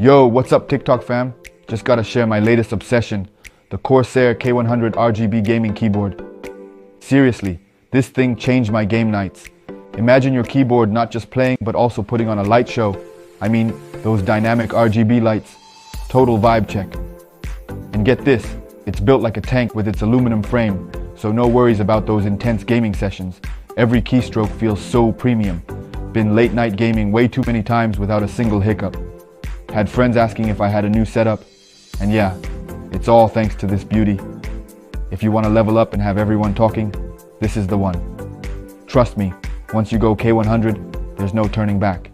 Yo, what's up TikTok fam? Just gotta share my latest obsession, the Corsair K100 RGB gaming keyboard. Seriously, this thing changed my game nights. Imagine your keyboard not just playing but also putting on a light show. I mean, those dynamic RGB lights. Total vibe check. And get this, it's built like a tank with its aluminum frame, so no worries about those intense gaming sessions. Every keystroke feels so premium. Been late night gaming way too many times without a single hiccup. Had friends asking if I had a new setup, and yeah, it's all thanks to this beauty. If you want to level up and have everyone talking, this is the one. Trust me, once you go K100, there's no turning back.